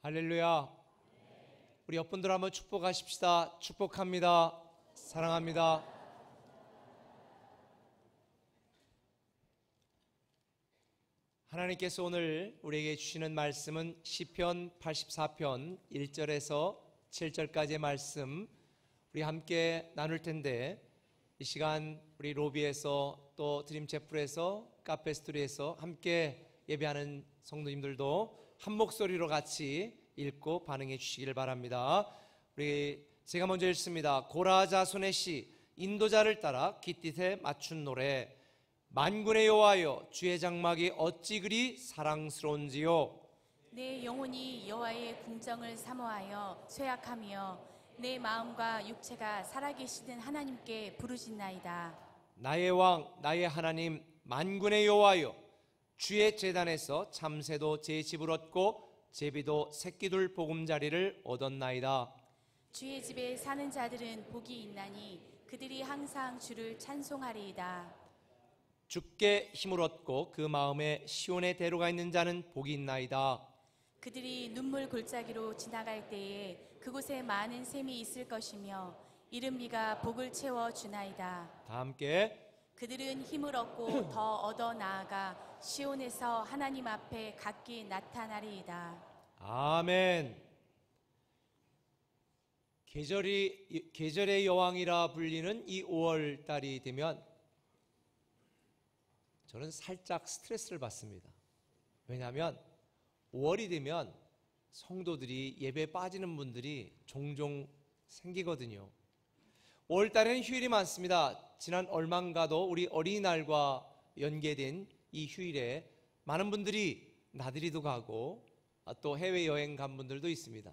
할렐루야. 우리 옆분들 한번 축복하십시다. 축복합니다. 사랑합니다. 하나님께서 오늘 우리에게 주시는 말씀은 시편 84편 1절에서 7절까지의 말씀 우리 함께 나눌 텐데, 이 시간 우리 로비에서 또 드림체플에서 카페스토리에서 함께 예배하는 성도님들도 한 목소리로 같이 읽고 반응해 주시기를 바랍니다. 제가 먼저 읽습니다. 고라 자손의 시, 인도자를 따라 깃딧에 맞춘 노래. 만군의 여호와여, 주의 장막이 어찌 그리 사랑스러운지요. 내 영혼이 여호와의 궁정을 사모하여 쇠약하며 내 마음과 육체가 살아계시는 하나님께 부르짖나이다. 나의 왕, 나의 하나님, 만군의 여호와여, 주의 제단에서 참새도 제 집을 얻고 제비도 새끼둘 보금자리를 얻었나이다. 주의 집에 사는 자들은 복이 있나니 그들이 항상 주를 찬송하리이다. 주께 힘을 얻고 그 마음에 시온의 대로가 있는 자는 복이 있나이다. 그들이 눈물 골짜기로 지나갈 때에 그곳에 많은 샘이 있을 것이며 이른 비가 복을 채워 주나이다. 다 함께. 그들은 힘을 얻고 더 얻어 나아가 시온에서 하나님 앞에 각기 나타나리이다. 아멘. 계절의 여왕이라 불리는 이 5월 달이 되면 저는 살짝 스트레스를 받습니다. 왜냐하면 5월이 되면 성도들이 예배에 빠지는 분들이 종종 생기거든요. 5월 달에는 휴일이 많습니다. 지난 얼마인가도 우리 어린이날과 연계된 이 휴일에 많은 분들이 나들이도 가고 또 해외여행 간 분들도 있습니다.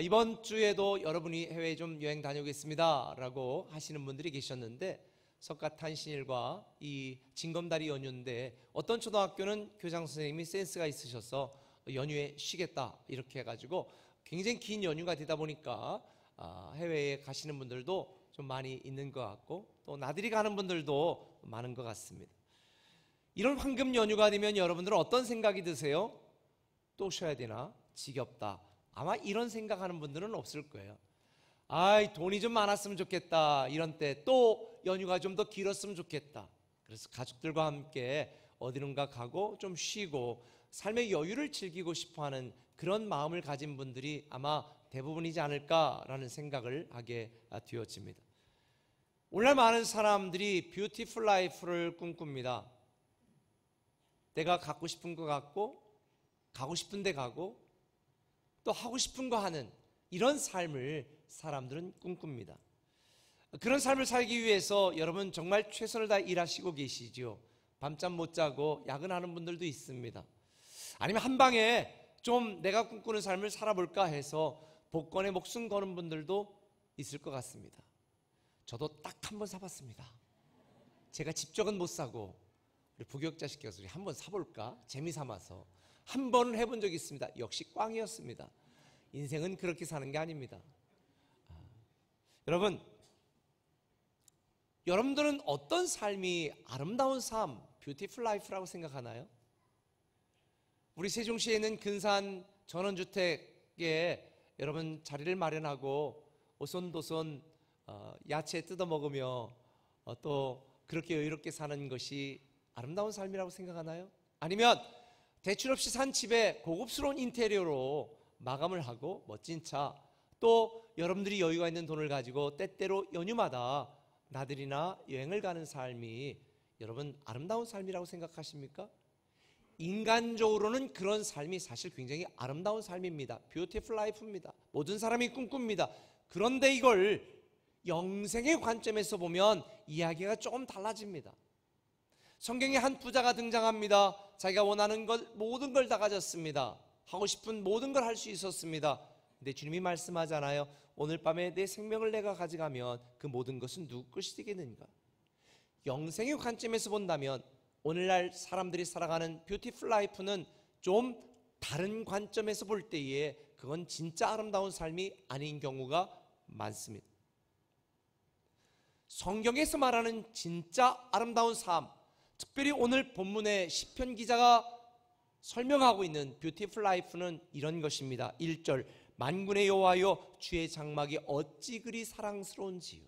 이번 주에도 여러분이 해외에 좀 여행 다녀오겠습니다 라고 하시는 분들이 계셨는데, 석가탄신일과 이 징검다리 연휴인데 어떤 초등학교는 교장 선생님이 센스가 있으셔서 연휴에 쉬겠다 이렇게 해가지고 굉장히 긴 연휴가 되다 보니까 해외에 가시는 분들도 좀 많이 있는 것 같고, 또 나들이 가는 분들도 많은 것 같습니다. 이런 황금 연휴가 되면 여러분들은 어떤 생각이 드세요? 또 쉬어야 되나? 지겹다. 아마 이런 생각하는 분들은 없을 거예요. 돈이 좀 많았으면 좋겠다. 이런 때 또 연휴가 좀 더 길었으면 좋겠다. 그래서 가족들과 함께 어디론가 가고 좀 쉬고 삶의 여유를 즐기고 싶어하는 그런 마음을 가진 분들이 아마 대부분이지 않을까라는 생각을 하게 되어집니다. 오늘날 많은 사람들이 뷰티풀 라이프를 꿈꿉니다. 내가 갖고 싶은 거 갖고, 가고 싶은 데 가고, 또 하고 싶은 거 하는 이런 삶을 사람들은 꿈꿉니다. 그런 삶을 살기 위해서 여러분 정말 최선을 다해 일하시고 계시죠. 밤잠 못 자고 야근하는 분들도 있습니다. 아니면 한 방에 좀 내가 꿈꾸는 삶을 살아볼까 해서 복권에 목숨 거는 분들도 있을 것 같습니다. 저도 딱 한 번 사봤습니다. 제가 직접은 못 사고 우리 부교육자 시켜서 한 번 사볼까 재미삼아서 한 번은 해본 적이 있습니다. 역시 꽝이었습니다. 인생은 그렇게 사는 게 아닙니다. 여러분들은 어떤 삶이 아름다운 삶, 뷰티풀 라이프라고 생각하나요? 우리 세종시에 있는 근산 전원주택에 여러분 자리를 마련하고 오손도손 야채 뜯어 먹으며 또 그렇게 여유롭게 사는 것이 아름다운 삶이라고 생각하나요? 아니면 대출 없이 산 집에 고급스러운 인테리어로 마감을 하고 멋진 차, 또 여러분들이 여유가 있는 돈을 가지고 때때로 연휴마다 나들이나 여행을 가는 삶이 여러분 아름다운 삶이라고 생각하십니까? 인간적으로는 그런 삶이 사실 굉장히 아름다운 삶입니다. 뷰티풀 라이프입니다. 모든 사람이 꿈꿉니다. 그런데 이걸 영생의 관점에서 보면 이야기가 조금 달라집니다. 성경에 한 부자가 등장합니다. 자기가 원하는 것 모든 걸 다 가졌습니다. 하고 싶은 모든 걸 할 수 있었습니다. 근데 주님이 말씀하잖아요. 오늘 밤에 내 생명을 내가 가져가면 그 모든 것은 누구 것이 되겠는가? 영생의 관점에서 본다면 오늘날 사람들이 살아가는 뷰티풀 라이프는 좀 다른 관점에서 볼 때에 그건 진짜 아름다운 삶이 아닌 경우가 많습니다. 성경에서 말하는 진짜 아름다운 삶, 특별히 오늘 본문의 시편 기자가 설명하고 있는 뷰티풀 라이프는 이런 것입니다. 1절, 만군의 여호와여 주의 장막이 어찌 그리 사랑스러운지요.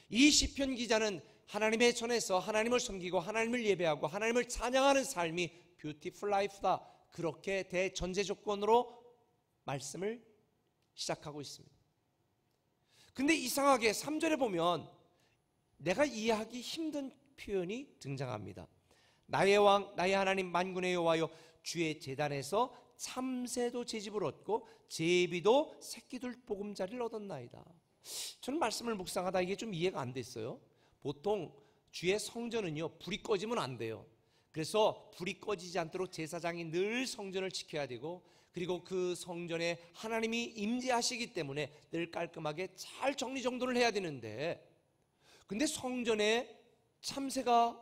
이 시편 기자는 하나님의 전에서 하나님을 섬기고 하나님을 예배하고 하나님을 찬양하는 삶이 뷰티풀 라이프다, 그렇게 대전제 조건으로 말씀을 시작하고 있습니다. 근데 이상하게 3절에 보면 내가 이해하기 힘든 표현이 등장합니다. 나의 왕 나의 하나님 만군의 여호와여 주의 제단에서 참새도 제집을 얻고 제비도 새끼들 보금자리를 얻었나이다. 저는 말씀을 묵상하다 이게 좀 이해가 안 됐어요. 보통 주의 성전은요, 불이 꺼지면 안 돼요. 그래서 불이 꺼지지 않도록 제사장이 늘 성전을 지켜야 되고, 그리고 그 성전에 하나님이 임재하시기 때문에 늘 깔끔하게 잘 정리정돈을 해야 되는데, 근데 성전에 참새가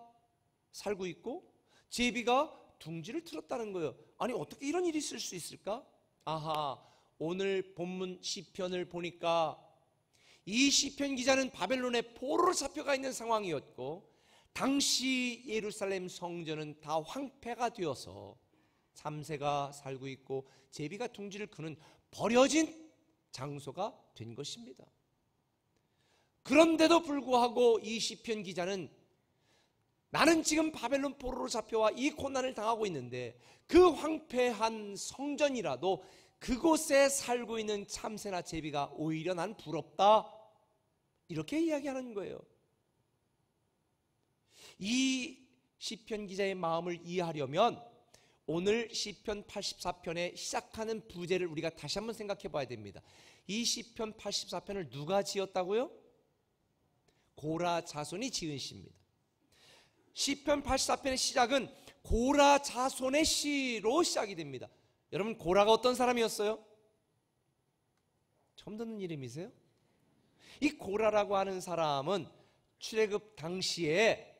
살고 있고 제비가 둥지를 틀었다는 거예요. 아니, 어떻게 이런 일이 있을 수 있을까? 아하, 오늘 본문 시편을 보니까 이 시편 기자는 바벨론의 포로로 잡혀가 있는 상황이었고, 당시 예루살렘 성전은 다 황폐가 되어서 참새가 살고 있고 제비가 둥지를 크는 버려진 장소가 된 것입니다. 그런데도 불구하고 이 시편 기자는 나는 지금 바벨론 포로로 잡혀와 이 고난을 당하고 있는데 그 황폐한 성전이라도 그곳에 살고 있는 참새나 제비가 오히려 난 부럽다, 이렇게 이야기하는 거예요. 이 시편 기자의 마음을 이해하려면 오늘 시편 84편에 시작하는 부제를 우리가 다시 한번 생각해 봐야 됩니다. 이 시편 84편을 누가 지었다고요? 고라 자손이 지은 시입니다. 시편 84편의 시작은 고라 자손의 시로 시작이 됩니다. 여러분, 고라가 어떤 사람이었어요? 처음 듣는 이름이세요? 이 고라라고 하는 사람은 출애굽 당시에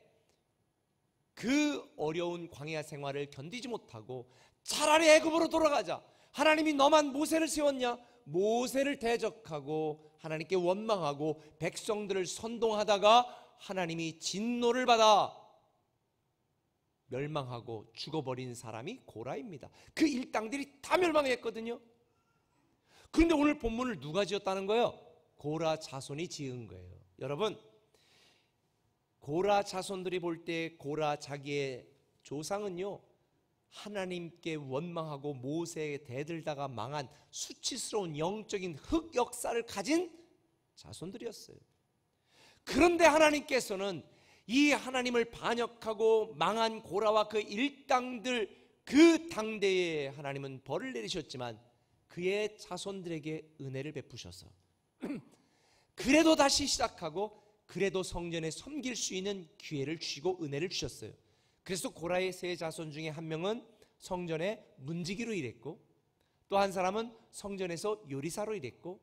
그 어려운 광야 생활을 견디지 못하고 차라리 애굽으로 돌아가자, 하나님이 너만 모세를 세웠냐, 모세를 대적하고 하나님께 원망하고 백성들을 선동하다가 하나님이 진노를 받아 멸망하고 죽어버린 사람이 고라입니다. 그 일당들이 다 멸망했거든요. 그런데 오늘 본문을 누가 지었다는 거예요? 고라 자손이 지은 거예요. 여러분, 고라 자손들이 볼 때 고라 자기의 조상은요, 하나님께 원망하고 모세에 대들다가 망한 수치스러운 영적인 흑 역사를 가진 자손들이었어요. 그런데 하나님께서는 이 하나님을 반역하고 망한 고라와 그 일당들, 그 당대에 하나님은 벌을 내리셨지만 그의 자손들에게 은혜를 베푸셔서 그래도 다시 시작하고 그래도 성전에 섬길 수 있는 기회를 주시고 은혜를 주셨어요. 그래서 고라의 세 자손 중에 한 명은 성전에 문지기로 일했고, 또 한 사람은 성전에서 요리사로 일했고,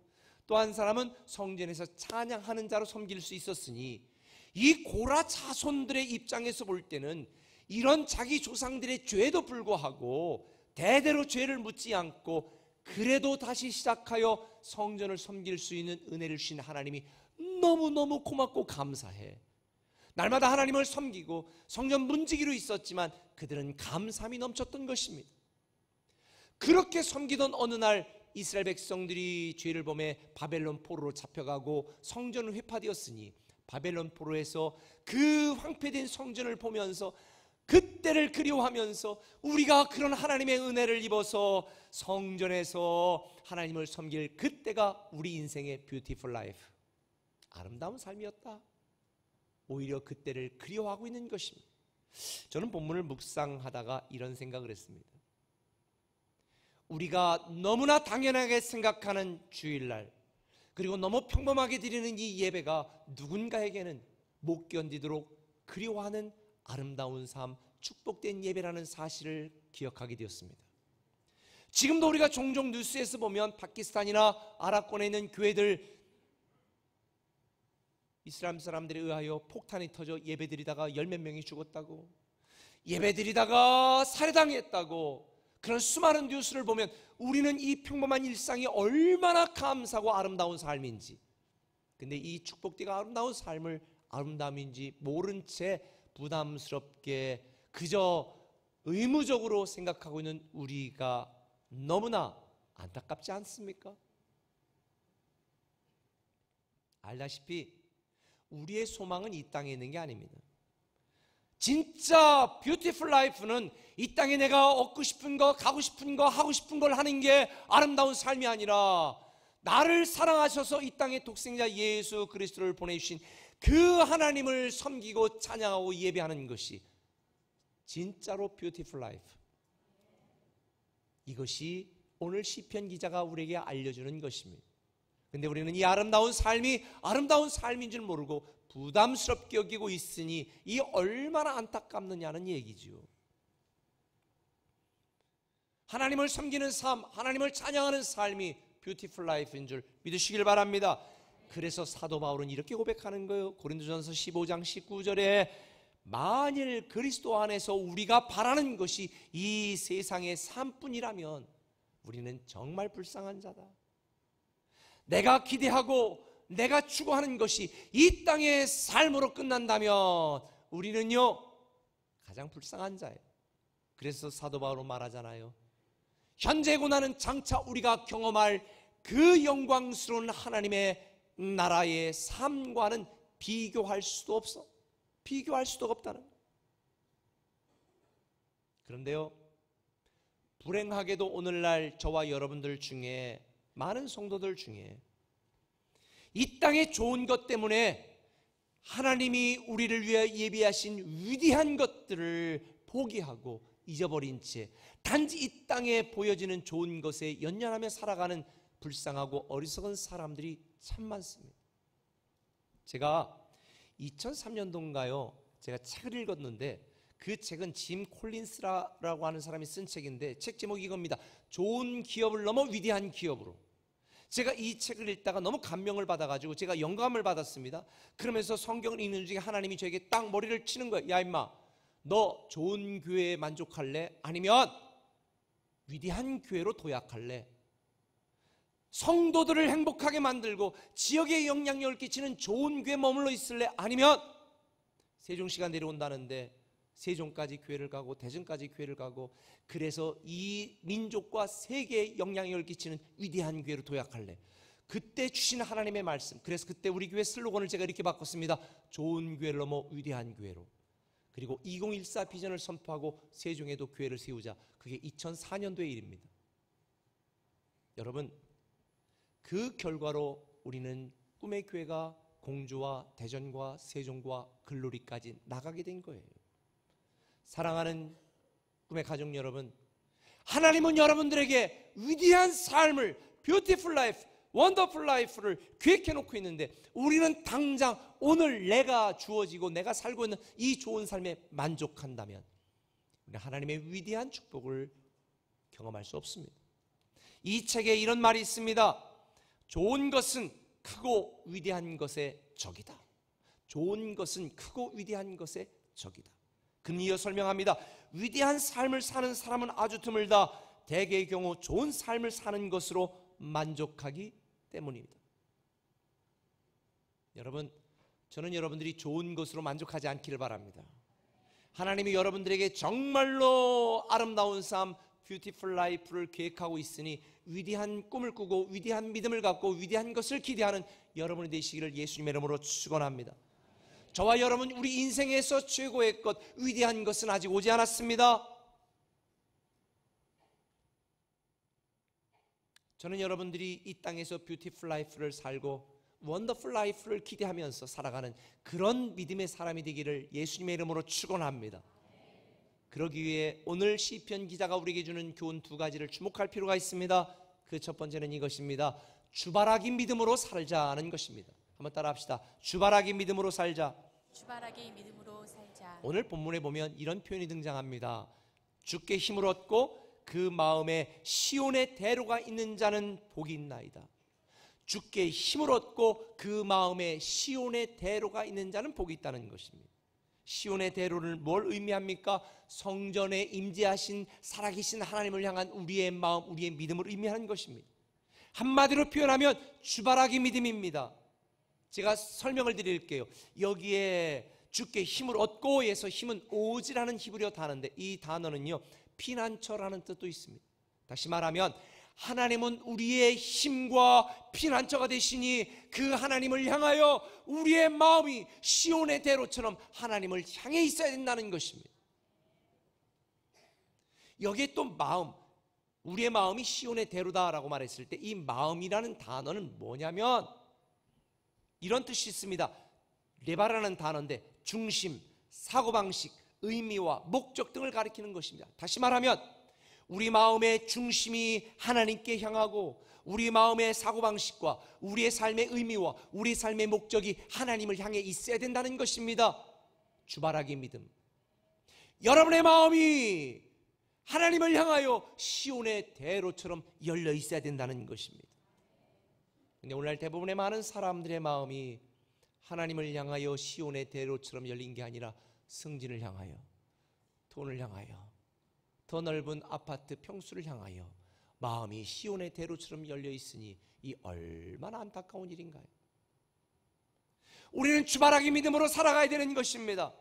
또 한 사람은 성전에서 찬양하는 자로 섬길 수 있었으니, 이 고라 자손들의 입장에서 볼 때는 이런 자기 조상들의 죄에도 불구하고 대대로 죄를 묻지 않고 그래도 다시 시작하여 성전을 섬길 수 있는 은혜를 주신 하나님이 너무너무 고맙고 감사해. 날마다 하나님을 섬기고 성전 문지기로 있었지만 그들은 감사함이 넘쳤던 것입니다. 그렇게 섬기던 어느 날 이스라엘 백성들이 죄를 범해 바벨론 포로로 잡혀가고 성전은 회파되었으니 바벨론 포로에서 그 황폐된 성전을 보면서 그때를 그리워하면서 우리가 그런 하나님의 은혜를 입어서 성전에서 하나님을 섬길 그때가 우리 인생의 뷰티풀 라이프, 아름다운 삶이었다, 오히려 그때를 그리워하고 있는 것입니다. 저는 본문을 묵상하다가 이런 생각을 했습니다. 우리가 너무나 당연하게 생각하는 주일날, 그리고 너무 평범하게 드리는 이 예배가 누군가에게는 못 견디도록 그리워하는 아름다운 삶, 축복된 예배라는 사실을 기억하게 되었습니다. 지금도 우리가 종종 뉴스에서 보면 파키스탄이나 아랍권에 있는 교회들, 이슬람 사람들에 의하여 폭탄이 터져 예배드리다가 10몇 명이 죽었다고, 예배드리다가 살해당했다고, 그런 수많은 뉴스를 보면 우리는 이 평범한 일상이 얼마나 감사하고 아름다운 삶인지, 근데 이 축복되고 아름다운 삶을 아름다움인지 모른 채 부담스럽게 그저 의무적으로 생각하고 있는 우리가 너무나 안타깝지 않습니까? 알다시피 우리의 소망은 이 땅에 있는 게 아닙니다. 진짜 뷰티풀 라이프는 이 땅에 내가 얻고 싶은 거, 가고 싶은 거, 하고 싶은 걸 하는 게 아름다운 삶이 아니라 나를 사랑하셔서 이 땅에 독생자 예수 그리스도를 보내주신 그 하나님을 섬기고 찬양하고 예배하는 것이 진짜로 뷰티풀 라이프. 이것이 오늘 시편 기자가 우리에게 알려주는 것입니다. 근데 우리는 이 아름다운 삶이 아름다운 삶인 줄 모르고 부담스럽게 여기고 있으니 이 얼마나 안타깝느냐는 얘기지요. 하나님을 섬기는 삶, 하나님을 찬양하는 삶이 뷰티풀 라이프인 줄 믿으시길 바랍니다. 그래서 사도 바울은 이렇게 고백하는 거예요. 고린도전서 15장 19절에 만일 그리스도 안에서 우리가 바라는 것이 이 세상의 삶뿐이라면 우리는 정말 불쌍한 자다. 내가 기대하고 내가 추구하는 것이 이 땅의 삶으로 끝난다면 우리는요 가장 불쌍한 자예요. 그래서 사도 바울은 말하잖아요. 현재 고난은 장차 우리가 경험할 그 영광스러운 하나님의 나라의 삶과는 비교할 수도 없어. 비교할 수도 없다는 거예요. 그런데요, 불행하게도 오늘날 저와 여러분들 중에 많은 성도들 중에 이 땅의 좋은 것 때문에 하나님이 우리를 위해 예비하신 위대한 것들을 포기하고 잊어버린 채 단지 이 땅에 보여지는 좋은 것에 연연하며 살아가는 불쌍하고 어리석은 사람들이 참 많습니다. 제가 2003년도인가요? 제가 책을 읽었는데 그 책은 짐 콜린스라고 하는 사람이 쓴 책인데 책 제목이 이겁니다. 좋은 기업을 넘어 위대한 기업으로. 제가 이 책을 읽다가 너무 감명을 받아가지고 제가 영감을 받았습니다. 그러면서 성경을 읽는 중에 하나님이 저에게 딱 머리를 치는 거예요. 야 임마, 너 좋은 교회에 만족할래? 아니면 위대한 교회로 도약할래? 성도들을 행복하게 만들고 지역에 영향력을 끼치는 좋은 교회에 머물러 있을래? 아니면 세종시가 내려온다는데 세종까지 교회를 가고 대전까지 교회를 가고 그래서 이 민족과 세계에 영향력을 끼치는 위대한 교회로 도약할래? 그때 주신 하나님의 말씀, 그래서 그때 우리 교회 슬로건을 제가 이렇게 바꿨습니다. 좋은 교회를 넘어 위대한 교회로. 그리고 2014 비전을 선포하고 세종에도 교회를 세우자. 그게 2004년도의 일입니다. 여러분, 그 결과로 우리는 꿈의 교회가 공주와 대전과 세종과 글로리까지 나가게 된 거예요. 사랑하는 꿈의 가족 여러분, 하나님은 여러분들에게 위대한 삶을, 뷰티풀 라이프, 원더풀 라이프를 계획해 놓고 있는데 우리는 당장 오늘 내가 주어지고 내가 살고 있는 이 좋은 삶에 만족한다면 우리는 하나님의 위대한 축복을 경험할 수 없습니다. 이 책에 이런 말이 있습니다. 좋은 것은 크고 위대한 것의 적이다. 좋은 것은 크고 위대한 것의 적이다. 그는 이어 설명합니다. 위대한 삶을 사는 사람은 아주 드물다. 대개의 경우 좋은 삶을 사는 것으로 만족하기 때문입니다. 여러분, 저는 여러분들이 좋은 것으로 만족하지 않기를 바랍니다. 하나님이 여러분들에게 정말로 아름다운 삶, 뷰티풀 라이프를 계획하고 있으니 위대한 꿈을 꾸고 위대한 믿음을 갖고 위대한 것을 기대하는 여러분이 되시기를 예수님의 이름으로 축원합니다. 저와 여러분, 우리 인생에서 최고의 것, 위대한 것은 아직 오지 않았습니다. 저는 여러분들이 이 땅에서 뷰티풀 라이프를 살고 원더풀 라이프를 기대하면서 살아가는 그런 믿음의 사람이 되기를 예수님의 이름으로 축원합니다. 그러기 위해 오늘 시편 기자가 우리에게 주는 교훈 두 가지를 주목할 필요가 있습니다. 그 첫 번째는 이것입니다. 주바라기 믿음으로 살자는 것입니다. 한번 따라 합시다. 주바라기 믿음으로 살자. 주바라기 믿음으로 살자. 오늘 본문에 보면 이런 표현이 등장합니다. 주께 힘을 얻고 그 마음에 시온의 대로가 있는 자는 복이 있나이다. 주께 힘을 얻고 그 마음에 시온의 대로가 있는 자는 복이 있다는 것입니다. 시온의 대로를 뭘 의미합니까? 성전에 임재하신 살아계신 하나님을 향한 우리의 마음, 우리의 믿음을 의미하는 것입니다. 한마디로 표현하면 주바라기 믿음입니다. 제가 설명을 드릴게요. 여기에 주께 힘을 얻고에서 힘은 오지라는 히브리어 단어인데 이 단어는요 피난처라는 뜻도 있습니다. 다시 말하면 하나님은 우리의 힘과 피난처가 되시니 그 하나님을 향하여 우리의 마음이 시온의 대로처럼 하나님을 향해 있어야 된다는 것입니다. 여기에 또 마음, 우리의 마음이 시온의 대로다라고 말했을 때 이 마음이라는 단어는 뭐냐면 이런 뜻이 있습니다. 레바라는 단어인데 중심, 사고방식, 의미와 목적 등을 가리키는 것입니다. 다시 말하면 우리 마음의 중심이 하나님께 향하고 우리 마음의 사고방식과 우리의 삶의 의미와 우리 삶의 목적이 하나님을 향해 있어야 된다는 것입니다. 주바라기 믿음. 여러분의 마음이 하나님을 향하여 시온의 대로처럼 열려 있어야 된다는 것입니다. 근데 오늘날 대부분의 많은 사람들의 마음이 하나님을 향하여 시온의 대로처럼 열린 게 아니라 승진을 향하여, 돈을 향하여, 더 넓은 아파트 평수를 향하여 마음이 시온의 대로처럼 열려 있으니 이 얼마나 안타까운 일인가요? 우리는 주바라기 믿음으로 살아가야 되는 것입니다.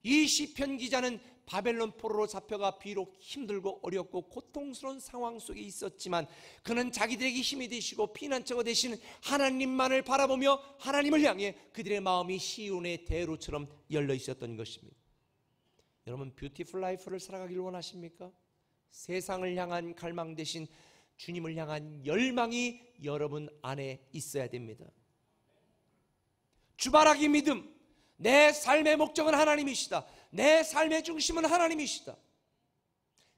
이 시편 기자는 바벨론 포로로 잡혀가 비록 힘들고 어렵고 고통스러운 상황 속에 있었지만 그는 자기들에게 힘이 되시고 피난처가 되시는 하나님만을 바라보며 하나님을 향해 그들의 마음이 시온의 대로처럼 열려 있었던 것입니다. 여러분 뷰티풀 라이프를 살아가길 원하십니까? 세상을 향한 갈망 대신 주님을 향한 열망이 여러분 안에 있어야 됩니다. 주바라기 믿음, 내 삶의 목적은 하나님이시다. 내 삶의 중심은 하나님이시다.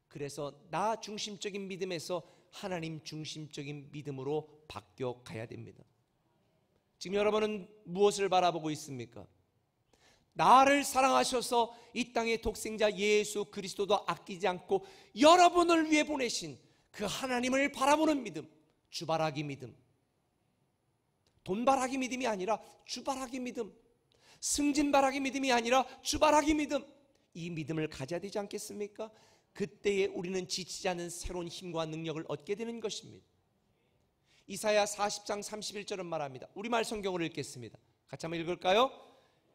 그래서 나 중심적인 믿음에서 하나님 중심적인 믿음으로 바뀌어 가야 됩니다. 지금 여러분은 무엇을 바라보고 있습니까? 나를 사랑하셔서 이 땅의 독생자 예수 그리스도도 아끼지 않고 여러분을 위해 보내신 그 하나님을 바라보는 믿음, 주바라기 믿음. 돈바라기 믿음이 아니라 주바라기 믿음, 승진바라기 믿음이 아니라 주바라기 믿음, 이 믿음을 가져야 되지 않겠습니까? 그때에 우리는 지치지 않는 새로운 힘과 능력을 얻게 되는 것입니다. 이사야 40장 31절은 말합니다. 우리말 성경을 읽겠습니다. 같이 한번 읽을까요?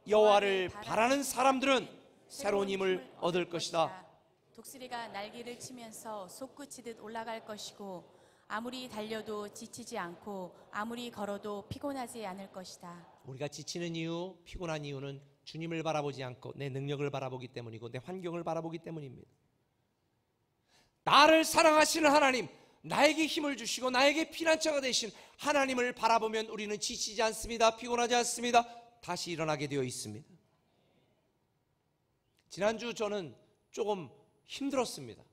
여호와를 바라는 사람들은 새로운 힘을 얻을 것이다. 독수리가 날개를 치면서 솟구치듯 올라갈 것이고 아무리 달려도 지치지 않고 아무리 걸어도 피곤하지 않을 것이다. 우리가 지치는 이유, 피곤한 이유는 주님을 바라보지 않고 내 능력을 바라보기 때문이고 내 환경을 바라보기 때문입니다. 나를 사랑하시는 하나님, 나에게 힘을 주시고 나에게 피난처가 되신 하나님을 바라보면 우리는 지치지 않습니다. 피곤하지 않습니다. 다시 일어나게 되어 있습니다. 지난주 저는 조금 힘들었습니다.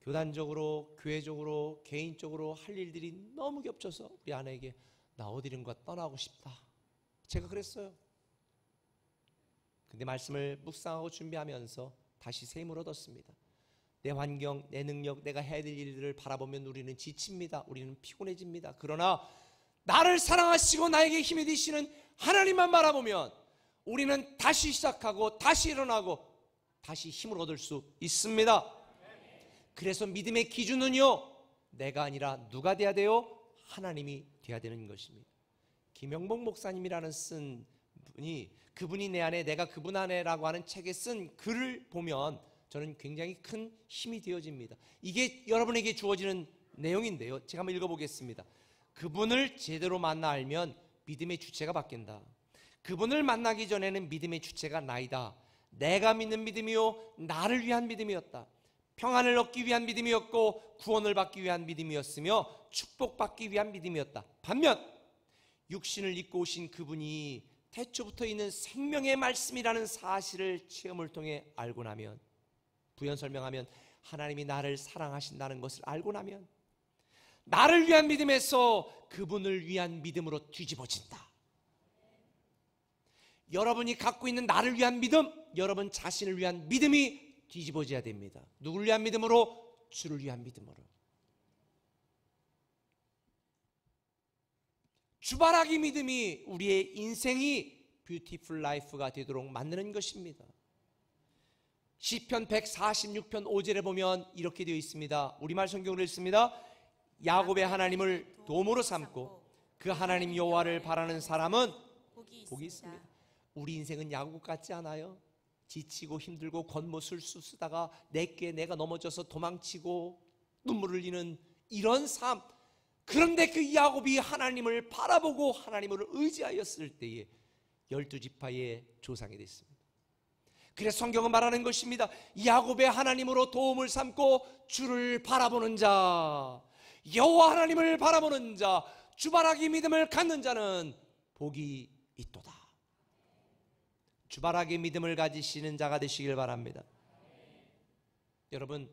교단적으로, 교회적으로, 개인적으로 할 일들이 너무 겹쳐서 우리 아내에게 나 어디론가 떠나고 싶다. 제가 그랬어요. 근데 말씀을 묵상하고 준비하면서 다시 새 힘을 얻었습니다. 내 환경, 내 능력, 내가 해야 될 일들을 바라보면 우리는 지칩니다. 우리는 피곤해집니다. 그러나 나를 사랑하시고 나에게 힘이 되시는 하나님만 바라보면 우리는 다시 시작하고 다시 일어나고 다시 힘을 얻을 수 있습니다. 그래서 믿음의 기준은요, 내가 아니라 누가 돼야 돼요? 하나님이 돼야 되는 것입니다. 김영복 목사님이라는 쓴 분이, 그분이 내 안에 내가 그분 안에라고 하는 책에 쓴 글을 보면 저는 굉장히 큰 힘이 되어집니다. 이게 여러분에게 주어지는 내용인데요, 제가 한번 읽어보겠습니다. 그분을 제대로 만나 알면 믿음의 주체가 바뀐다. 그분을 만나기 전에는 믿음의 주체가 나이다. 내가 믿는 믿음이요, 나를 위한 믿음이었다. 평안을 얻기 위한 믿음이었고 구원을 받기 위한 믿음이었으며 축복받기 위한 믿음이었다. 반면 육신을 입고 오신 그분이 태초부터 있는 생명의 말씀이라는 사실을 체험을 통해 알고 나면, 부연 설명하면 하나님이 나를 사랑하신다는 것을 알고 나면 나를 위한 믿음에서 그분을 위한 믿음으로 뒤집어진다. 여러분이 갖고 있는 나를 위한 믿음, 여러분 자신을 위한 믿음이 뒤집어져야 됩니다. 누구를 위한 믿음으로? 주를 위한 믿음으로. 주바라기 믿음이 우리의 인생이 뷰티풀 라이프가 되도록 만드는 것입니다. 시편 146편 5절에 보면 이렇게 되어 있습니다. 우리말 성경으로 읽습니다. 야곱의 하나님을 도모로 삼고 그 하나님 여호와를 바라는 사람은 복이 있습니다. 우리 인생은 야곱 같지 않아요? 지치고 힘들고 겉모술수 쓰다가 내게 내가 넘어져서 도망치고 눈물을 흘리는 이런 삶. 그런데 그 야곱이 하나님을 바라보고 하나님을 의지하였을 때에 12지파의 조상이 됐습니다. 그래서 성경은 말하는 것입니다. 야곱의 하나님으로 도움을 삼고 주를 바라보는 자, 여호와 하나님을 바라보는 자, 주바라기 믿음을 갖는 자는 복이 있도다. 주바라기 믿음을 가지시는 자가 되시길 바랍니다. 여러분,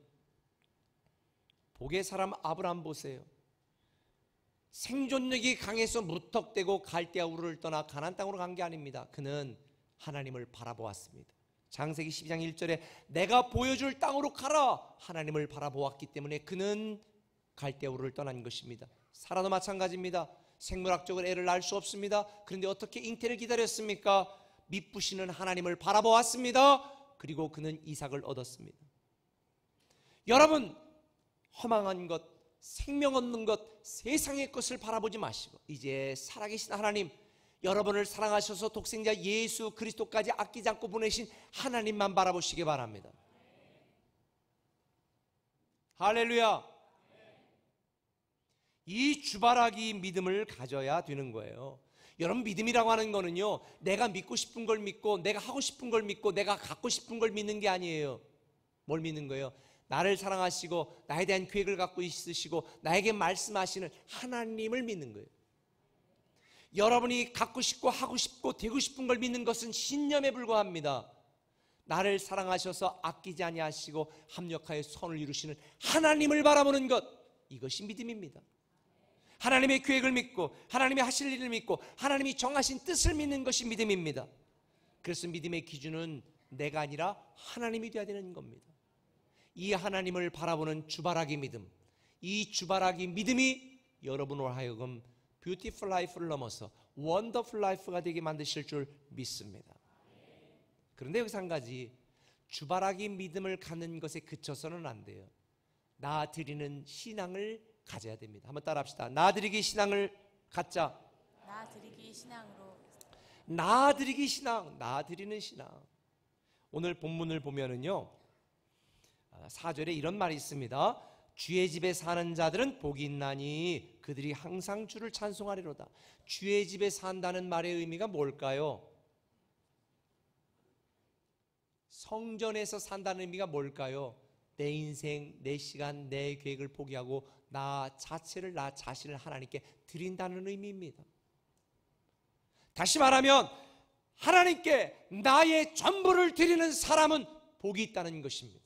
복의 사람 아브라함 보세요. 생존력이 강해서 무턱대고 갈대아 우르를 떠나 가나안 땅으로 간 게 아닙니다. 그는 하나님을 바라보았습니다. 창세기 12장 1절에 내가 보여줄 땅으로 가라 하나님을 바라보았기 때문에 그는 갈대아 우르를 떠난 것입니다. 사라도 마찬가지입니다. 생물학적으로 애를 낳을 수 없습니다. 그런데 어떻게 잉태를 기다렸습니까? 미쁘시는 하나님을 바라보았습니다. 그리고 그는 이삭을 얻었습니다. 여러분, 허망한 것, 생명 없는 것, 세상의 것을 바라보지 마시고 이제 살아계신 하나님, 여러분을 사랑하셔서 독생자 예수 그리스도까지 아끼지 않고 보내신 하나님만 바라보시기 바랍니다. 할렐루야. 이 주바라기 믿음을 가져야 되는 거예요. 여러분, 믿음이라고 하는 거는요, 내가 믿고 싶은 걸 믿고 내가 하고 싶은 걸 믿고 내가 갖고 싶은 걸 믿는 게 아니에요. 뭘 믿는 거예요? 나를 사랑하시고 나에 대한 계획을 갖고 있으시고 나에게 말씀하시는 하나님을 믿는 거예요. 여러분이 갖고 싶고 하고 싶고 되고 싶은 걸 믿는 것은 신념에 불과합니다. 나를 사랑하셔서 아끼지 아니하시고 합력하여 선을 이루시는 하나님을 바라보는 것, 이것이 믿음입니다. 하나님의 계획을 믿고 하나님의 하실 일을 믿고 하나님이 정하신 뜻을 믿는 것이 믿음입니다. 그래서 믿음의 기준은 내가 아니라 하나님이 되어야 되는 겁니다. 이 하나님을 바라보는 주바라기 믿음, 이 주바라기 믿음이 여러분으로 하여금 뷰티풀 라이프를 넘어서 원더풀 라이프가 되게 만드실 줄 믿습니다. 그런데 여기서 한 가지, 주바라기 믿음을 갖는 것에 그쳐서는 안 돼요. 나 드리는 신앙을 가져야 됩니다. 한번 따라 합시다. 나 드리기 신앙을 갖자. 나 드리기 신앙으로. 나 드리기 신앙, 나 드리는 신앙. 오늘 본문을 보면은요, 4절에 이런 말이 있습니다. 주의 집에 사는 자들은 복이 있나니 그들이 항상 주를 찬송하리로다. 주의 집에 산다는 말의 의미가 뭘까요? 성전에서 산다는 의미가 뭘까요? 내 인생, 내 시간, 내 계획을 포기하고 나 자체를, 나 자신을 하나님께 드린다는 의미입니다. 다시 말하면 하나님께 나의 전부를 드리는 사람은 복이 있다는 것입니다.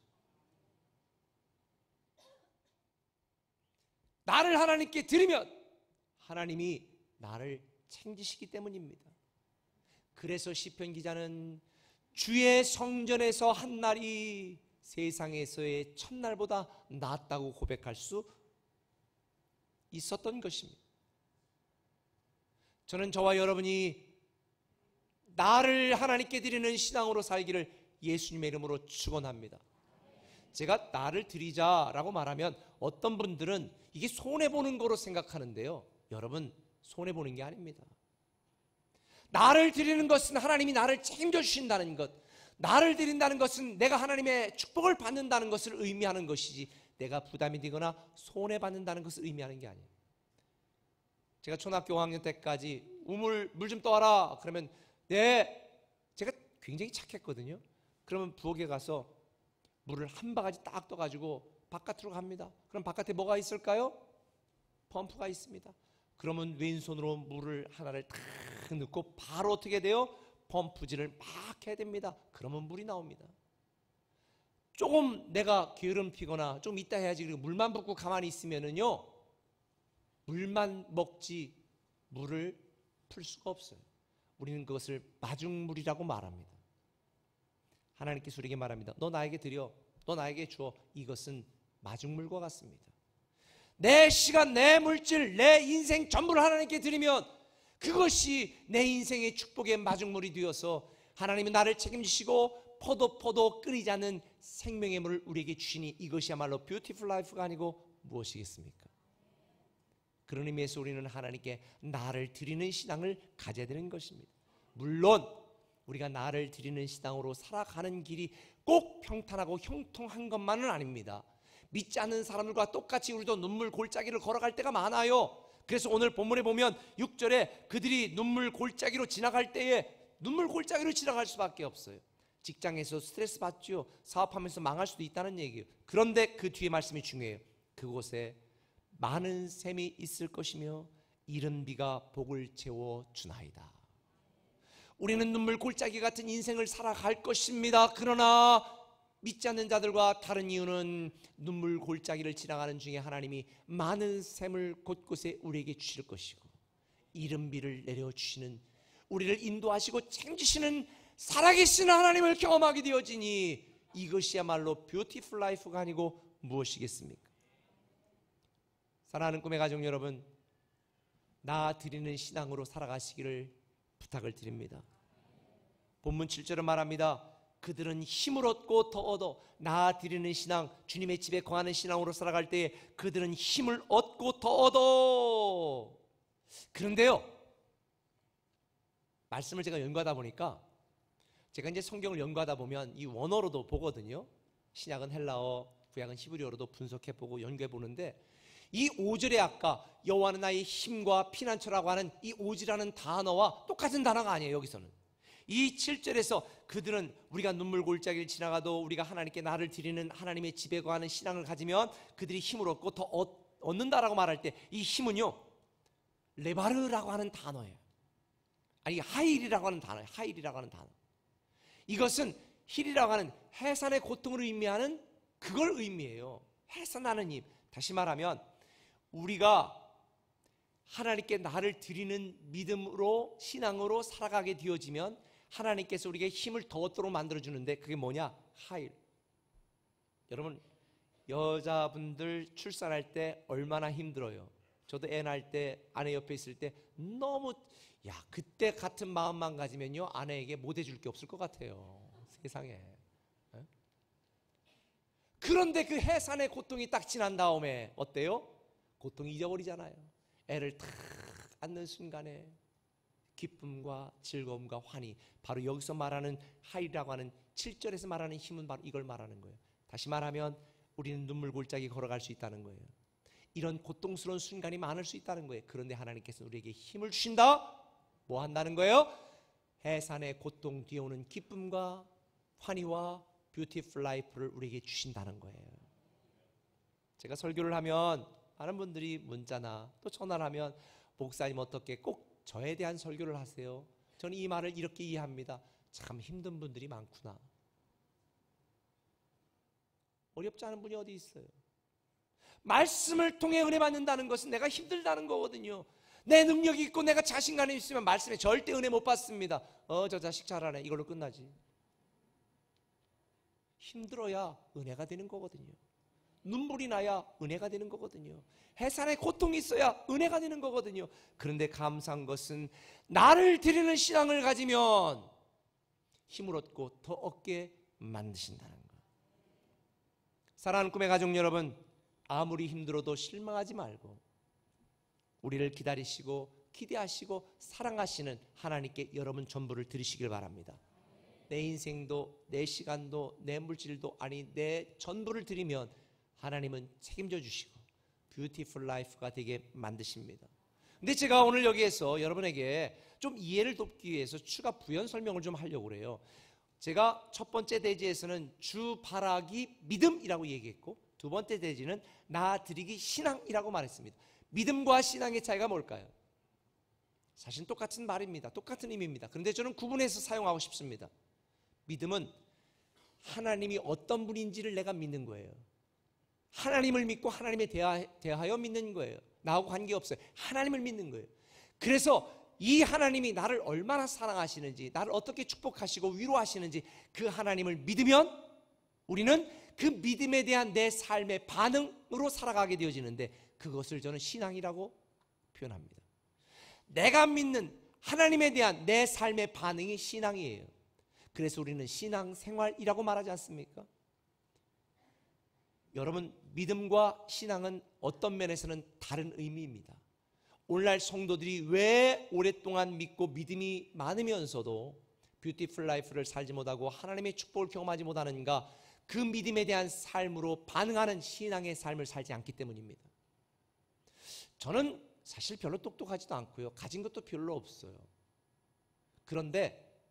나를 하나님께 드리면 하나님이 나를 챙기시기 때문입니다. 그래서 시편 기자는 주의 성전에서 한 날이 세상에서의 첫날보다 낫다고 고백할 수 있었던 것입니다. 저는 저와 여러분이 나를 하나님께 드리는 신앙으로 살기를 예수님의 이름으로 축원합니다. 제가 나를 드리자라고 말하면 어떤 분들은 이게 손해보는 거로 생각하는데요, 여러분, 손해보는 게 아닙니다. 나를 드리는 것은 하나님이 나를 책임져 주신다는 것, 나를 드린다는 것은 내가 하나님의 축복을 받는다는 것을 의미하는 것이지 내가 부담이 되거나 손해받는다는 것을 의미하는 게 아니에요. 제가 초등학교 5학년 때까지 우물 물 좀 떠와라 그러면 네, 제가 굉장히 착했거든요. 그러면 부엌에 가서 물을 한 바가지 딱 떠가지고 바깥으로 갑니다. 그럼 바깥에 뭐가 있을까요? 펌프가 있습니다. 그러면 왼손으로 물을 하나를 탁 넣고 바로 어떻게 돼요? 펌프질을 막 해야 됩니다. 그러면 물이 나옵니다. 조금 내가 게으름 피거나 좀 이따 해야지 그리고 물만 붓고 가만히 있으면은요, 물만 먹지 물을 풀 수가 없어요. 우리는 그것을 마중물이라고 말합니다. 하나님께서 우리에게 말합니다. 너 나에게 드려, 너 나에게 주어. 이것은 마중물과 같습니다. 내 시간, 내 물질, 내 인생 전부를 하나님께 드리면 그것이 내 인생의 축복의 마중물이 되어서 하나님이 나를 책임지시고 포도 끓이지 않는 생명의 물을 우리에게 주시니 이것이야말로 뷰티풀 라이프가 아니고 무엇이겠습니까? 그런 의미에서 우리는 하나님께 나를 드리는 신앙을 가져야 되는 것입니다. 물론 우리가 나를 드리는 신앙으로 살아가는 길이 꼭 평탄하고 형통한 것만은 아닙니다. 믿지 않는 사람들과 똑같이 우리도 눈물 골짜기를 걸어갈 때가 많아요. 그래서 오늘 본문에 보면 6절에 그들이 눈물 골짜기로 지나갈 때에 눈물 골짜기로 지나갈 수밖에 없어요. 직장에서 스트레스 받죠. 사업하면서 망할 수도 있다는 얘기예요. 그런데 그 뒤에 말씀이 중요해요. 그곳에 많은 샘이 있을 것이며 이른 비가 복을 채워주나이다. 우리는 눈물 골짜기 같은 인생을 살아갈 것입니다. 그러나 믿지 않는 자들과 다른 이유는 눈물 골짜기를 지나가는 중에 하나님이 많은 샘을 곳곳에 우리에게 주실 것이고 이른 비를 내려주시는, 우리를 인도하시고 책임지시는 살아계신 하나님을 경험하게 되어지니 이것이야말로 뷰티풀 라이프가 아니고 무엇이겠습니까? 사랑하는 꿈의 가족 여러분, 나 드리는 신앙으로 살아가시기를 부탁을 드립니다. 본문 7절은 말합니다. 그들은 힘을 얻고 더 얻어, 나 드리는 신앙, 주님의 집에 거하는 신앙으로 살아갈 때에 그들은 힘을 얻고 더 얻어. 그런데요, 말씀을 제가 연구하다 보니까, 제가 이제 성경을 연구하다 보면 이 원어로도 보거든요. 신약은 헬라어, 구약은 히브리어로도 분석해보고 연구해보는데, 이 5절에 아까 여호와는 나의 힘과 피난처라고 하는 이 오지라는 단어와 똑같은 단어가 아니에요. 여기서는 이 7절에서 그들은 우리가 눈물 골짜기를 지나가도 우리가 하나님께 나를 드리는 하나님의 집에 거하는 신앙을 가지면 그들이 힘을 얻고 더 얻는다라고 말할 때 이 힘은요, 레바르라고 하는 단어예요. 아니, 하일이라고 하는 단어예요. 하일이라고 하는 단어. 이것은 힐이라고 하는 해산의 고통을 의미하는 그걸 의미해요. 해산하는 힘. 다시 말하면 우리가 하나님께 나를 드리는 믿음으로, 신앙으로 살아가게 되어지면 하나님께서 우리에게 힘을 더 얻도록 만들어주는데, 그게 뭐냐? 하일. 여러분, 여자분들 출산할 때 얼마나 힘들어요. 저도 애 낳을 때, 아내 옆에 있을 때 너무, 그때 같은 마음만 가지면요, 아내에게 못 해줄 게 없을 것 같아요, 세상에. 그런데 그 해산의 고통이 딱 지난 다음에 어때요? 고통이 잊어버리잖아요. 애를 탁 안는 순간에 기쁨과 즐거움과 환희, 바로 여기서 말하는 하이라고 하는 7절에서 말하는 힘은 바로 이걸 말하는 거예요. 다시 말하면 우리는 눈물 골짜기 걸어갈 수 있다는 거예요. 이런 고통스러운 순간이 많을 수 있다는 거예요. 그런데 하나님께서 우리에게 힘을 주신다? 뭐 한다는 거예요? 해산의 고통 뒤에 오는 기쁨과 환희와 뷰티풀 라이프를 우리에게 주신다는 거예요. 제가 설교를 하면 많은 분들이 문자나 또 전화를 하면, 목사님 어떻게 꼭 저에 대한 설교를 하세요? 저는 이 말을 이렇게 이해합니다. 참 힘든 분들이 많구나. 어렵지 않은 분이 어디 있어요? 말씀을 통해 은혜 받는다는 것은 내가 힘들다는 거거든요. 내 능력이 있고 내가 자신감이 있으면 말씀에 절대 은혜 못 받습니다. 저 자식 잘하네, 이걸로 끝나지. 힘들어야 은혜가 되는 거거든요. 눈물이 나야 은혜가 되는 거거든요. 해산의 고통이 있어야 은혜가 되는 거거든요. 그런데 감사한 것은 나를 드리는 신앙을 가지면 힘을 얻고 더 얻게 만드신다는 것. 사랑하는 꿈의 가족 여러분, 아무리 힘들어도 실망하지 말고 우리를 기다리시고 기대하시고 사랑하시는 하나님께 여러분 전부를 드리시길 바랍니다. 내 인생도, 내 시간도, 내 물질도, 아니 내 전부를 드리면 하나님은 책임져 주시고 뷰티풀 라이프가 되게 만드십니다. 근데 제가 오늘 여기에서 여러분에게 좀 이해를 돕기 위해서 추가 부연 설명을 좀 하려고 그래요. 제가 첫 번째 대지에서는 주 바라기 믿음이라고 얘기했고, 두 번째 대지는 나 드리기 신앙이라고 말했습니다. 믿음과 신앙의 차이가 뭘까요? 사실 똑같은 말입니다. 똑같은 의미입니다. 그런데 저는 구분해서 사용하고 싶습니다. 믿음은 하나님이 어떤 분인지를 내가 믿는 거예요. 하나님을 믿고 하나님에 대하여 믿는 거예요. 나하고 관계없어요. 하나님을 믿는 거예요. 그래서 이 하나님이 나를 얼마나 사랑하시는지, 나를 어떻게 축복하시고 위로하시는지 그 하나님을 믿으면 우리는 그 믿음에 대한 내 삶의 반응으로 살아가게 되어지는데, 그것을 저는 신앙이라고 표현합니다. 내가 믿는 하나님에 대한 내 삶의 반응이 신앙이에요. 그래서 우리는 신앙생활이라고 말하지 않습니까? 여러분, 믿음과 신앙은 어떤 면에서는 다른 의미입니다. 오늘날 성도들이 왜 오랫동안 믿고 믿음이 많으면서도 뷰티풀 라이프를 살지 못하고 하나님의 축복을 경험하지 못하는가? 그 믿음에 대한 삶으로 반응하는 신앙의 삶을 살지 않기 때문입니다. 저는 사실 별로 똑똑하지도 않고요, 가진 것도 별로 없어요. 그런데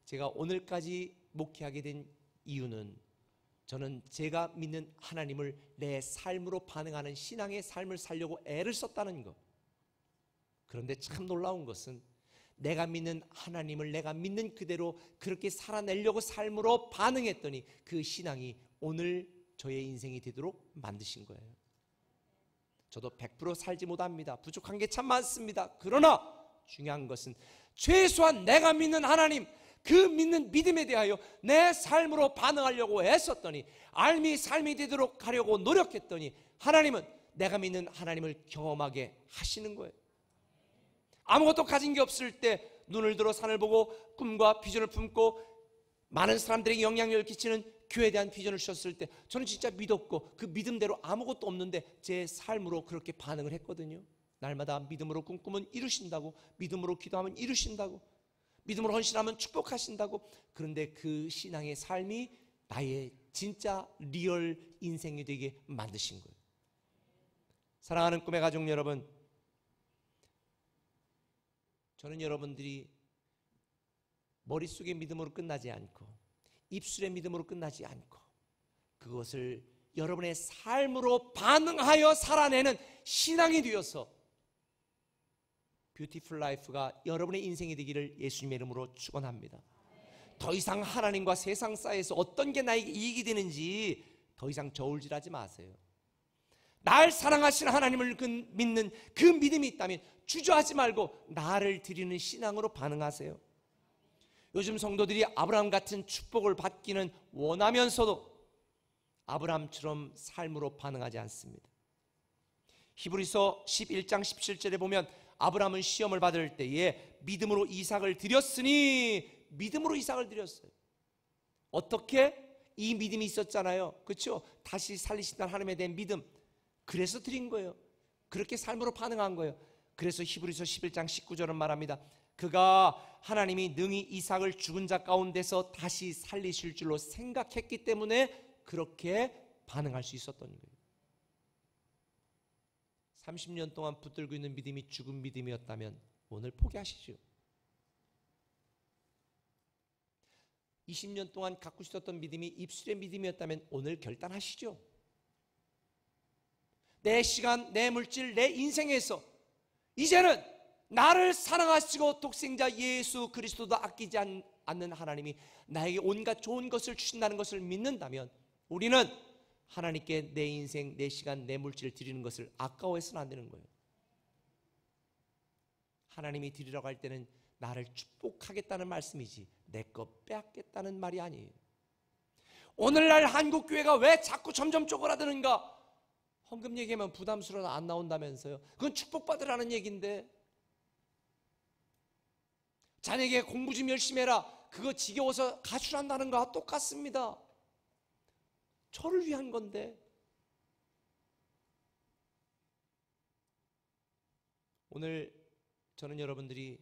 제가 오늘까지 목회하게 된 이유는 저는 제가 믿는 하나님을 내 삶으로 반응하는 신앙의 삶을 살려고 애를 썼다는 것. 그런데 참 놀라운 것은 내가 믿는 하나님을 내가 믿는 그대로 그렇게 살아내려고 삶으로 반응했더니 그 신앙이 오늘 저의 인생이 되도록 만드신 거예요. 저도 100% 살지 못합니다. 부족한 게 참 많습니다. 그러나 중요한 것은 최소한 내가 믿는 하나님, 그 믿는 믿음에 대하여 내 삶으로 반응하려고 애썼더니, 삶이 되도록 하려고 노력했더니 하나님은 내가 믿는 하나님을 경험하게 하시는 거예요. 아무것도 가진 게 없을 때 눈을 들어 산을 보고 꿈과 비전을 품고 많은 사람들에게 영향력을 끼치는 교회에 대한 비전을 주셨을 때 저는 진짜 믿었고 그 믿음대로 아무것도 없는데 제 삶으로 그렇게 반응을 했거든요. 날마다 믿음으로 꿈꾸면 이루신다고, 믿음으로 기도하면 이루신다고, 믿음으로 헌신하면 축복하신다고. 그런데 그 신앙의 삶이 나의 진짜 리얼 인생이 되게 만드신 거예요. 사랑하는 꿈의 가족 여러분, 저는 여러분들이 머릿속의 믿음으로 끝나지 않고 입술의 믿음으로 끝나지 않고 그것을 여러분의 삶으로 반응하여 살아내는 신앙이 되어서 뷰티풀 라이프가 여러분의 인생이 되기를 예수님의 이름으로 축원합니다. 더 이상 하나님과 세상 사이에서 어떤 게 나에게 이익이 되는지 더 이상 저울질하지 마세요. 날 사랑하시는 하나님을 믿는 그 믿음이 있다면 주저하지 말고 나를 드리는 신앙으로 반응하세요. 요즘 성도들이 아브라함 같은 축복을 받기는 원하면서도 아브라함처럼 삶으로 반응하지 않습니다. 히브리서 11장 17절에 보면 아브라함은 시험을 받을 때에 믿음으로 이삭을 드렸으니, 믿음으로 이삭을 드렸어요. 어떻게? 이 믿음이 있었잖아요. 그렇죠? 다시 살리신다는 하나님에 대한 믿음, 그래서 드린 거예요. 그렇게 삶으로 반응한 거예요. 그래서 히브리서 11장 19절은 말합니다. 그가 하나님이 능히 이삭을 죽은 자 가운데서 다시 살리실 줄로 생각했기 때문에 그렇게 반응할 수 있었던 거예요. 30년 동안 붙들고 있는 믿음이 죽은 믿음이었다면 오늘 포기하시죠. 20년 동안 갖고 있었던 믿음이 입술의 믿음이었다면 오늘 결단하시죠. 내 시간, 내 물질, 내 인생에서 이제는 나를 사랑하시고 독생자 예수 그리스도도 아끼지 않는 하나님이 나에게 온갖 좋은 것을 주신다는 것을 믿는다면 우리는 하나님께 내 인생, 내 시간, 내 물질을 드리는 것을 아까워해서는 안 되는 거예요. 하나님이 드리라고 할 때는 나를 축복하겠다는 말씀이지 내 것 빼앗겠다는 말이 아니에요. 오늘날 한국교회가 왜 자꾸 점점 쪼그라드는가? 헌금 얘기하면 부담스러워서 안 나온다면서요. 그건 축복받으라는 얘기인데, 자네에게 공부 좀 열심히 해라, 그거 지겨워서 가출한다는 거와 똑같습니다. 저를 위한 건데. 오늘 저는 여러분들이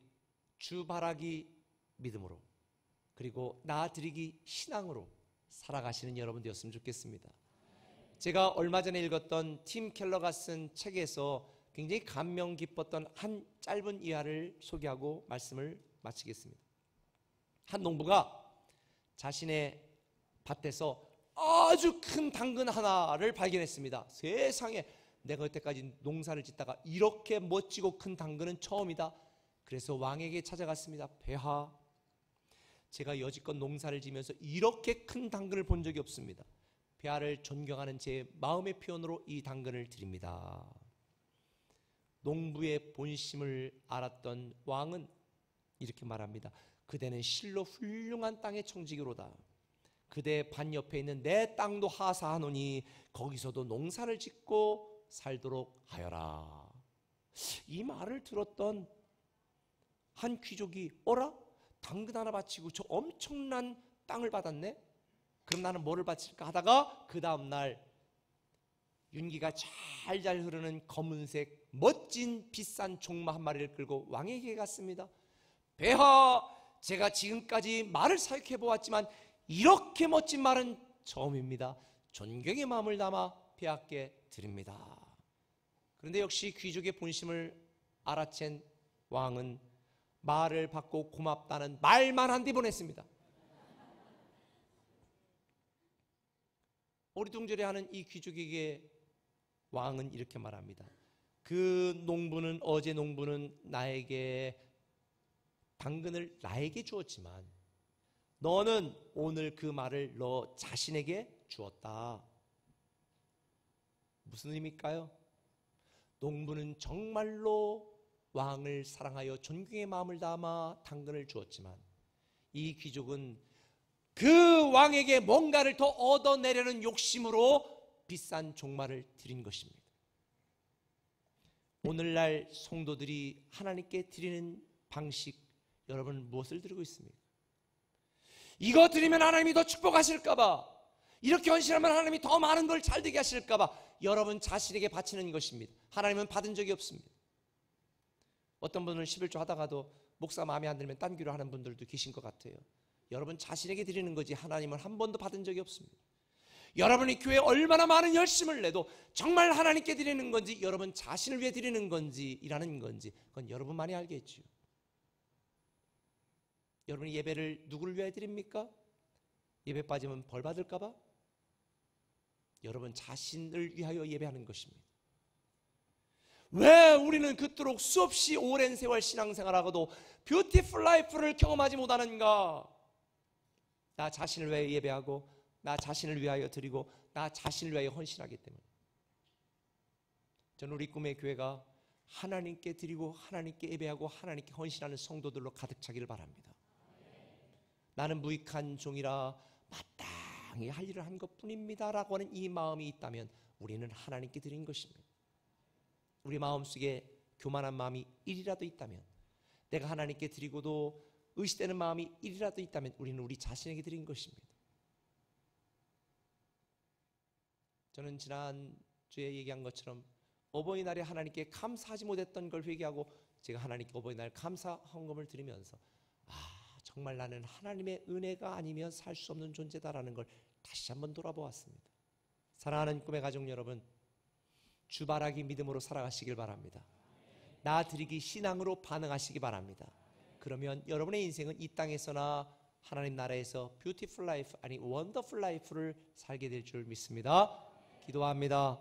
주 바라기 믿음으로, 그리고 나 드리기 신앙으로 살아가시는 여러분 되었으면 좋겠습니다. 제가 얼마 전에 읽었던 팀 켈러가 쓴 책에서 굉장히 감명 깊었던 한 짧은 이야기를 소개하고 말씀을 마치겠습니다. 한 농부가 자신의 밭에서 아주 큰 당근 하나를 발견했습니다. 세상에, 내가 여태까지 농사를 짓다가 이렇게 멋지고 큰 당근은 처음이다. 그래서 왕에게 찾아갔습니다. 폐하, 제가 여지껏 농사를 지면서 이렇게 큰 당근을 본 적이 없습니다. 폐하를 존경하는 제 마음의 표현으로 이 당근을 드립니다. 농부의 본심을 알았던 왕은 이렇게 말합니다. 그대는 실로 훌륭한 땅의 청지기로다. 그대 반 옆에 있는 내 땅도 하사하노니 거기서도 농사를 짓고 살도록 하여라. 이 말을 들었던 한 귀족이, 어라? 당근 하나 바치고 저 엄청난 땅을 받았네? 그럼 나는 뭐를 바칠까 하다가 그 다음날 윤기가 잘잘 흐르는 검은색 멋진 비싼 종마 한 마리를 끌고 왕에게 갔습니다. 폐하, 제가 지금까지 말을 사육해 보았지만 이렇게 멋진 말은 처음입니다. 존경의 마음을 담아 폐하께 드립니다. 그런데 역시 귀족의 본심을 알아챈 왕은 말을 받고 고맙다는 말만 한 뒤 보냈습니다. 어리둥절해하는 이 귀족에게 왕은 이렇게 말합니다. 어제 농부는 나에게 당근을 나에게 주었지만 너는 오늘 그 말을 너 자신에게 주었다. 무슨 의미일까요? 농부는 정말로 왕을 사랑하여 존경의 마음을 담아 당근을 주었지만 이 귀족은 그 왕에게 뭔가를 더 얻어내려는 욕심으로 비싼 종말을 드린 것입니다. 오늘날 성도들이 하나님께 드리는 방식, 여러분 무엇을 드리고 있습니까? 이거 드리면 하나님이 더 축복하실까봐, 이렇게 헌신하면 하나님이 더 많은 걸 잘 되게 하실까봐 여러분 자신에게 바치는 것입니다. 하나님은 받은 적이 없습니다. 어떤 분은 11조 하다가도 목사 마음에 안 들면 딴 귀로 하는 분들도 계신 것 같아요. 여러분 자신에게 드리는 거지 하나님은 한 번도 받은 적이 없습니다. 여러분이 교회에 얼마나 많은 열심을 내도 정말 하나님께 드리는 건지 여러분 자신을 위해 드리는 건지 일하는 건지 그건 여러분만이 알겠죠. 여러분이 예배를 누구를 위해 드립니까? 예배 빠지면 벌 받을까 봐? 여러분 자신을 위하여 예배하는 것입니다. 왜 우리는 그토록 수없이 오랜 세월 신앙생활하고도 뷰티풀 라이프를 경험하지 못하는가? 나 자신을 위해 예배하고 나 자신을 위하여 드리고 나 자신을 위하여 헌신하기 때문에 저는 우리 꿈의 교회가 하나님께 드리고 하나님께 예배하고 하나님께 헌신하는 성도들로 가득 차기를 바랍니다. 나는 무익한 종이라 마땅히 할 일을 한 것뿐입니다 라고 하는 이 마음이 있다면 우리는 하나님께 드린 것입니다. 우리 마음속에 교만한 마음이 1이라도 있다면, 내가 하나님께 드리고도 의식되는 마음이 1이라도 있다면 우리는 우리 자신에게 드린 것입니다. 저는 지난주에 얘기한 것처럼 어버이날에 하나님께 감사하지 못했던 걸 회개하고 제가 하나님께 어버이날 감사 헌금을 드리면서 정말 나는 하나님의 은혜가 아니면 살 수 없는 존재다라는 걸 다시 한번 돌아보았습니다. 사랑하는 꿈의 가족 여러분, 주바라기 믿음으로 살아가시길 바랍니다. 나 드리기 신앙으로 반응하시기 바랍니다. 그러면 여러분의 인생은 이 땅에서나 하나님 나라에서 뷰티풀 라이프 아니 원더풀 라이프를 살게 될 줄 믿습니다. 기도합니다.